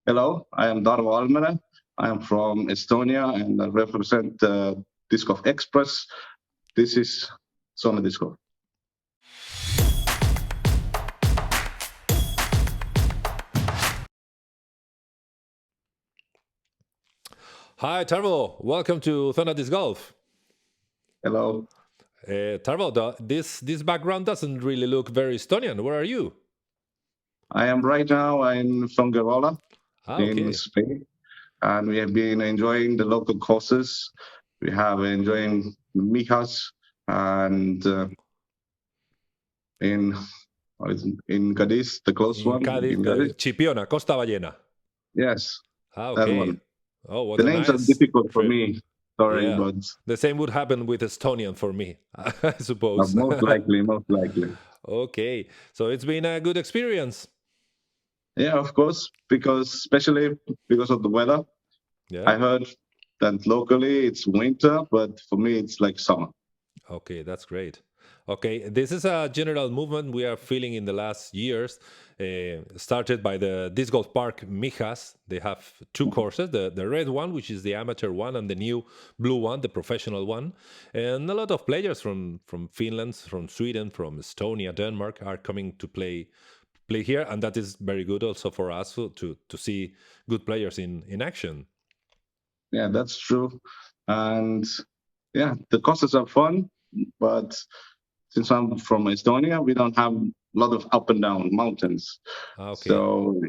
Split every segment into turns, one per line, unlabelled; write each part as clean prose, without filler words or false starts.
Hello, I am Tarvo Allmere. I am from Estonia and I represent Disc Golf Express. This is Zonadiscgolf.
Hi, Tarvo. Welcome to Zonadiscgolf.
Hello.
Tarvo, this background doesn't really look very Estonian. Where are you?
I am right now in Fongirola in
Okay.
Spain, and we have been enjoying the local courses. We have enjoying Mijas and in in Cadiz, the close
In
one
Cádiz,
in Cadiz.
Chipiona, Costa Ballena.
Yes, that
Okay.
one.
Oh, what
The
a
names are
nice
difficult for
trip.
me. Sorry,
Yeah.
but
The same would happen with Estonian for me, I suppose.
most likely, most likely.
Okay. So it's been a good experience.
Yeah, of course, because especially because of the weather.
Yeah.
I heard that locally it's winter, but for me it's like summer.
Okay, that's great. Okay, this is a general movement we are feeling in the last years. Started by the disc golf park Mijas. They have two courses: the red one, which is the amateur one, and the new blue one, the professional one. And a lot of players from Finland, from Sweden, from Estonia, Denmark are coming to play here, and that is very good also for us to see good players in action.
Yeah, that's true. And yeah, the courses are fun, but since I'm from Estonia, we don't have a lot of up and down mountains.
Okay.
So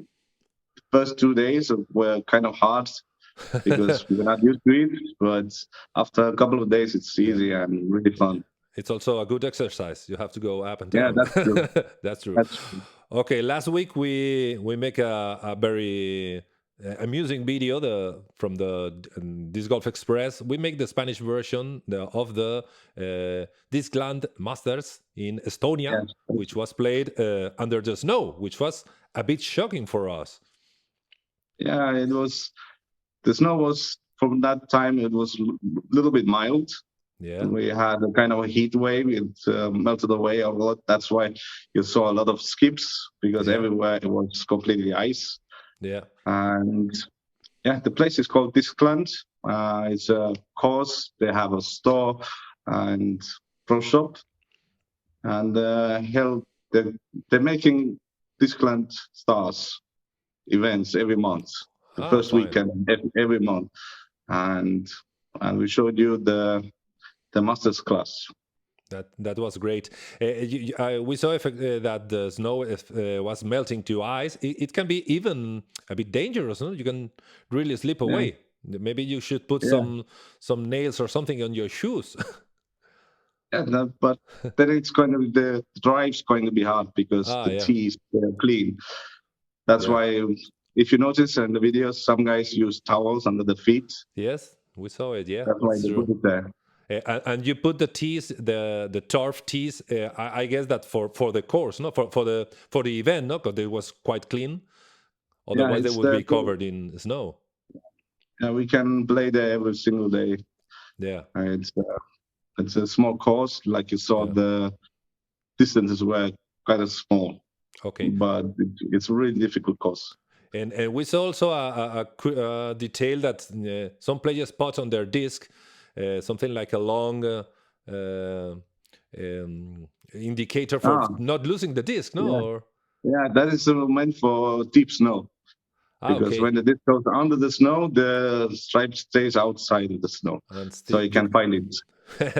first 2 days were kind of hard because we were not used to it, but after a couple of days it's
Yeah.
easy and really fun.
It's also a good exercise. You have to go up and
Yeah,
down.
that's true.
That's true.
That's true.
Okay, last week we make a very amusing video from the Disc Golf Express. We make the Spanish version of the Discland Masters in Estonia,
Yes.
which was played under the snow, which was a bit shocking for us.
Yeah, it was. The snow was from that time. It was a little bit mild.
Yeah,
We had a kind of a heat wave. It melted away a lot. That's why you saw a lot of skips because
yeah,
everywhere it was completely ice.
yeah.
And yeah, the place is called Discland. It's a course. They have a store and pro shop, and held. They're making Discland Stars events every month. The
Ah,
first
fine.
weekend every month, and we showed you the masters class.
That was great. We saw that the snow was melting to ice. It can be even a bit dangerous. No? You can really slip
Yeah,
away. Maybe you should put
yeah,
some nails or something on your shoes.
yeah. No, but then it's going to be the drive's going to be hard because
Ah,
the
yeah,
tees they're clean. That's
yeah.
why if you notice in the videos, some guys use towels under the feet.
Yes, we saw it. Yeah,
That's why
it's
they
true.
put it there.
And you put the tees, the turf tees. I guess that for the course, no, for the event, no, because it was quite clean.
Yeah,
Otherwise, they
it's
would
there.
be covered in snow.
Yeah, we can play there every single day.
Yeah,
It's a small course, like you saw.
yeah.
The distances were kind of small,
Okay.
but it's a really difficult course.
And we saw also a detail that some players put on their disc something like a long uh, indicator for
Ah,
not losing the disc, no?
yeah.
Or,
Yeah, that is meant for deep snow because
okay,
when the disc goes under the snow, the stripe stays outside of the snow,
and
so
still
you can find it.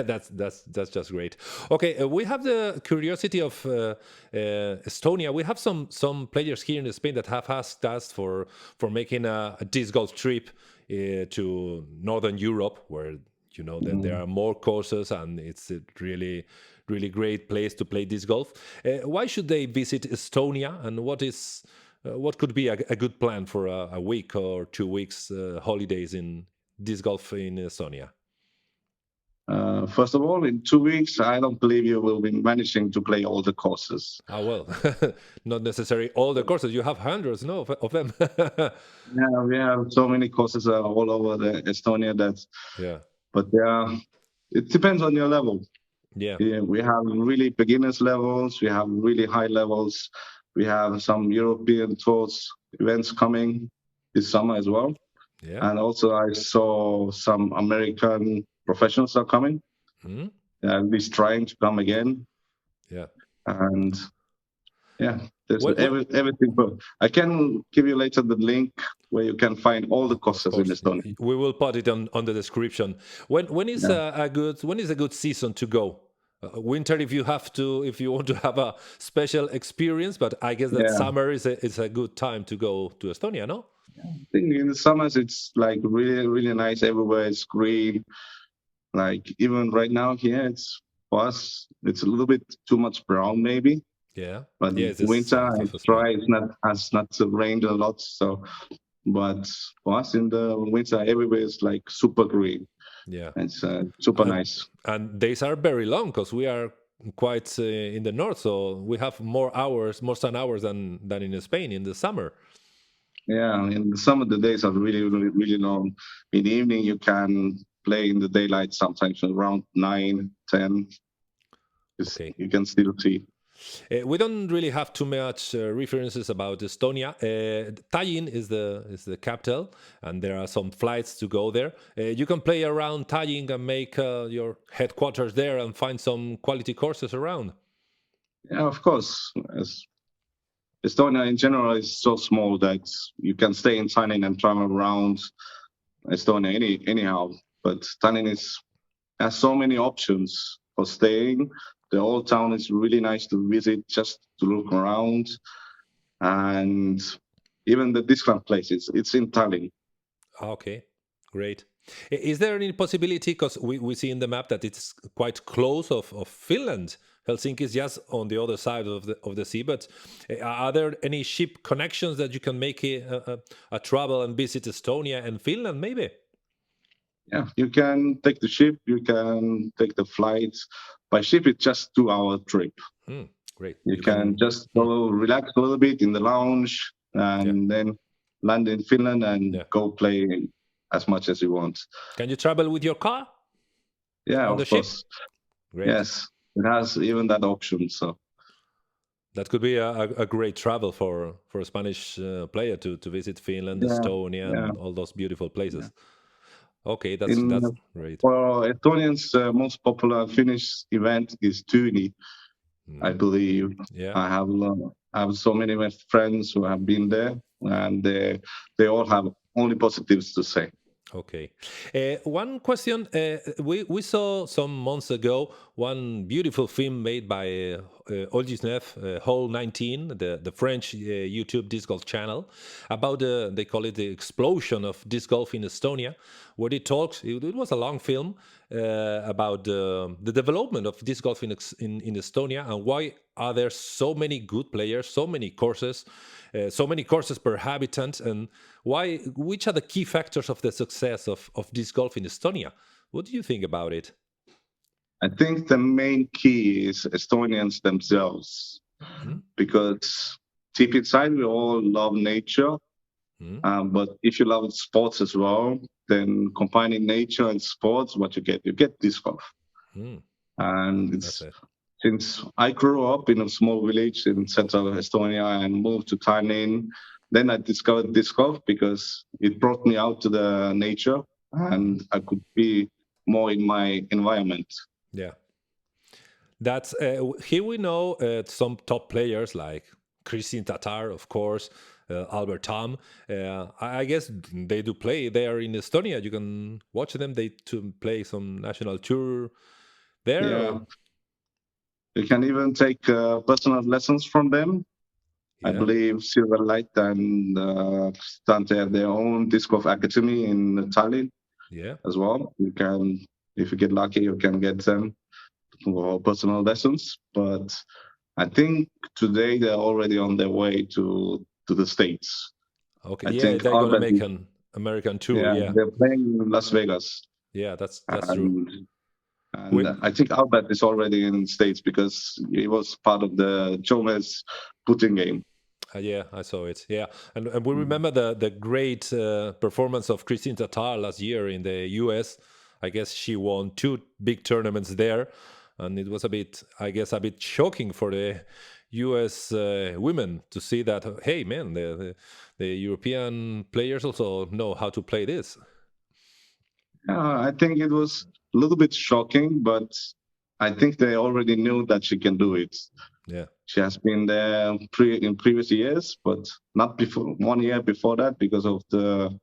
that's just great. Okay, we have the curiosity of Estonia. We have some players here in Spain that have asked us for making a disc golf trip to Northern Europe, where that there
Mm.
are more courses and it's a really great place to play disc golf. Why should they visit Estonia, and what could be a good plan for a week or 2 weeks holidays in disc golf in Estonia?
First of all, in 2 weeks, I don't believe you will be managing to play all the courses.
Ah, well, not necessarily all the courses. You have hundreds, no, of them.
Yeah, we have so many courses all over the Estonia that,
Yeah,
but yeah, it depends on your level.
yeah,
Yeah, we have really beginners levels, we have really high levels, we have some European tours events coming. this summer as well.
Yeah.
And also I saw some American professionals are coming,
Mhm.
at least trying to come again.
Yeah.
And yeah, there's
What, what,
everything. But I can give you later the link where you can find all the
of
courses in
course,
Estonia.
we will put it on the description. When is
Yeah,
a good season to go? Winter, if you want to have a special experience, but I guess that
yeah.
summer is a good time to go to Estonia, no?
I think in the summers it's like really, really nice. Everywhere is green. Like even right now here, it's for us, it's a little bit too much brown maybe.
Yeah.
But
Yeah, it's the
winter,
south of
it's
Spain.
dry. It's not has not rained a lot. So, but for us in the winter, everywhere is like super green.
Yeah.
It's super
And
nice.
days are very long because we are quite in the north, so we have more hours, more sun hours than in Spain in the summer.
Yeah, in the summer the days are really, really, really long. In the evening, you can play in the daylight sometimes around 9, 10.
Okay.
You can still see.
We don't really have too much references about Estonia. Tallinn is the capital, and there are some flights to go there. You can play around Tallinn and make your headquarters there and find some quality courses around.
Yeah, of course. As Estonia in general is so small that you can stay in Tallinn and travel around Estonia anyhow. But Tallinn has so many options for staying. The old town is really nice to visit, just to look around, and even the discount places. It's in Tallinn.
Okay, great. Is there any possibility, because we see in the map that it's quite close of Finland. Helsinki is just on the other side of the sea, but are there any ship connections that you can make a travel and visit Estonia and Finland maybe?
Yeah, you can take the ship, you can take the flights. By ship, it's just 2 hour trip.
Great.
You
You
can
can.
just go relax a little bit in the lounge
Yeah.
and then land in Finland and
Yeah.
go play as much as you want.
Can you travel with your car
Yeah,
on the
of
ship?
course.
Great.
Yes, it has even that option. So
That could be a great travel for a Spanish player to visit Finland,
yeah,
Estonia,
yeah.
and all those beautiful
Yeah.
places. Okay,
In
that's great.
For Estonians, most popular Finnish event is Tyyni, I believe.
Yeah.
I have so many of my friends who have been there, and they all have only positives to say.
Okay. One question. We saw some months ago one beautiful film made by Olgisnev, Hole 19, the French YouTube disc golf channel, about they call it the explosion of disc golf in Estonia, where it was a long film about the development of disc golf in Estonia and why are there so many good players, so many courses, so many courses per habitant, and which are the key factors of the success of disc golf in Estonia? What do you think about it?
I think the main key is Estonians themselves,
Hmm?
because deep inside we all love nature.
Hmm?
But if you love sports as well, then combining nature and sports, what you get disc golf.
Hmm.
And
That's
it's
it.
since I grew up in a small village in central Estonia and moved to Tallinn, then I discovered disc golf because it brought me out to the nature and I could be more in my environment.
Yeah. That's here we know some top players like Christine Tatar, of course, Albert Tom. I guess they do play. They are in Estonia. You can watch them. They to play some national tour there.
Yeah, you can even take personal lessons from them. I
Yeah,
believe Silverlight and Stante have their own disc golf academy in Tallinn
yeah.
as well. You can, if you get lucky, you can get them for personal lessons. But I think today they're already on their way to the States.
Okay.
I
Yeah,
think
they're gonna
Albert,
make an American tour.
yeah,
Yeah,
they're playing in Las Vegas.
yeah. That's true.
And,
We,
and I think Albert is already in the States because he was part of the Gomez putting game.
yeah, I saw it. Yeah, and we remember the great performance of Christine Tatar last year in the U.S. I guess she won two big tournaments there, and it was a bit, I guess, a bit shocking for the U.S. Women to see that, hey, man, the European players also know how to play this.
I think it was a little bit shocking, but I think they already knew that she can do it.
Yeah.
She has been there in previous years, but not before 1 year before that because of the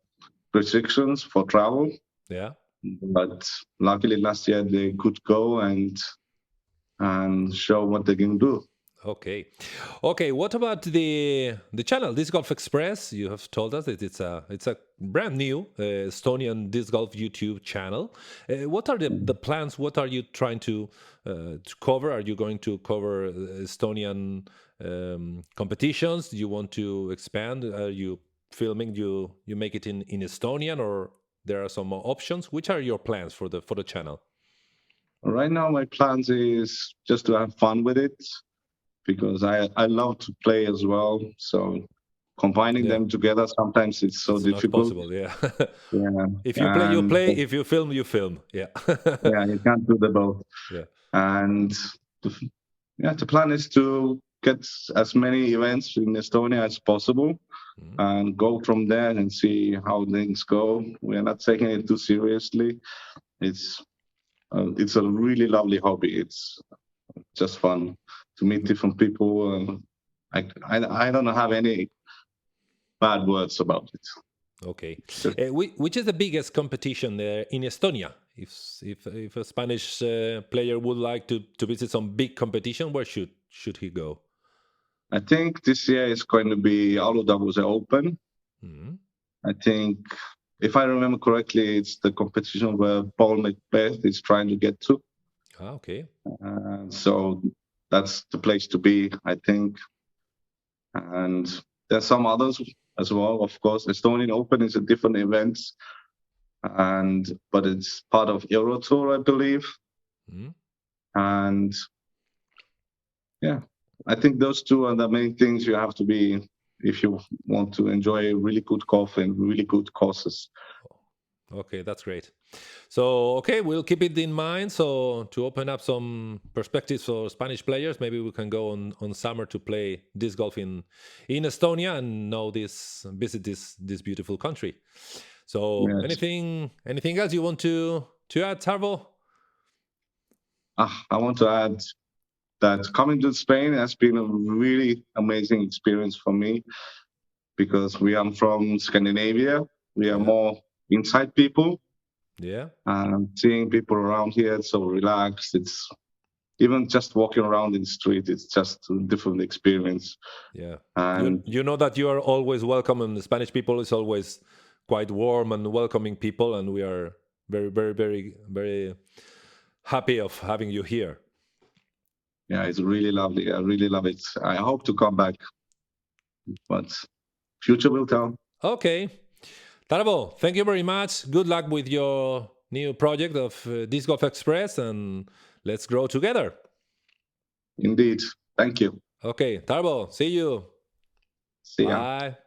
restrictions for travel.
Yeah.
But luckily last year they could go and show what they can do.
Okay. What about the channel Disc Golf Express? You have told us that it's a brand new Estonian disc golf YouTube channel. What are the plans? What are you trying to cover? Are you going to cover Estonian competitions? Do you want to expand? Are you filming? You make it in Estonian, or there are some more options? Which are your plans for the channel?
Right now, my plans is just to have fun with it because I love to play as well. So combining them together, sometimes it's so
It's
difficult.
not possible, yeah.
Yeah.
If you play, you play. If you film, you film. Yeah.
Yeah, you can't do the both.
Yeah.
And the plan is to get as many events in Estonia as possible and go from there and see how things go. We are not taking it too seriously. It's a really lovely hobby. It's just fun to meet different people. I don't have any bad words about it.
Okay. Which is the biggest competition in Estonia? If a Spanish player would like to visit some big competition, where should he go?
I think this year is going to be Aludaguse Open. I think, if I remember correctly, it's the competition where Paul Macbeth is trying to get to.
Okay.
So that's the place to be, I think. And there's some others as well, of course. Estonian Open is a different event, but it's part of Euro Tour, I believe. And yeah, I think those two are the main things you have to be if you want to enjoy really good golf and really good courses.
Okay, that's great. So, we'll keep it in mind. So, to open up some perspectives for Spanish players, maybe we can go on summer to play disc golf in Estonia and visit this beautiful country. So,
Yes.
anything else you want to add, Tarvo?
I want to add that coming to Spain has been a really amazing experience for me because we are from Scandinavia. We are more inside people.
Yeah.
Seeing people around here, it's so relaxed. It's even just walking around in the street, it's just a different experience.
Yeah.
And
you know that you are always welcome, and the Spanish people is always quite warm and welcoming people, and we are very, very, very, very happy of having you here.
Yeah, it's really lovely. I really love it. I hope to come back, but future will tell.
Okay. Tarvo, thank you very much. Good luck with your new project of Disc Golf Express, and let's grow together.
Indeed. Thank you.
Okay, Tarvo, see you.
See ya.
Bye.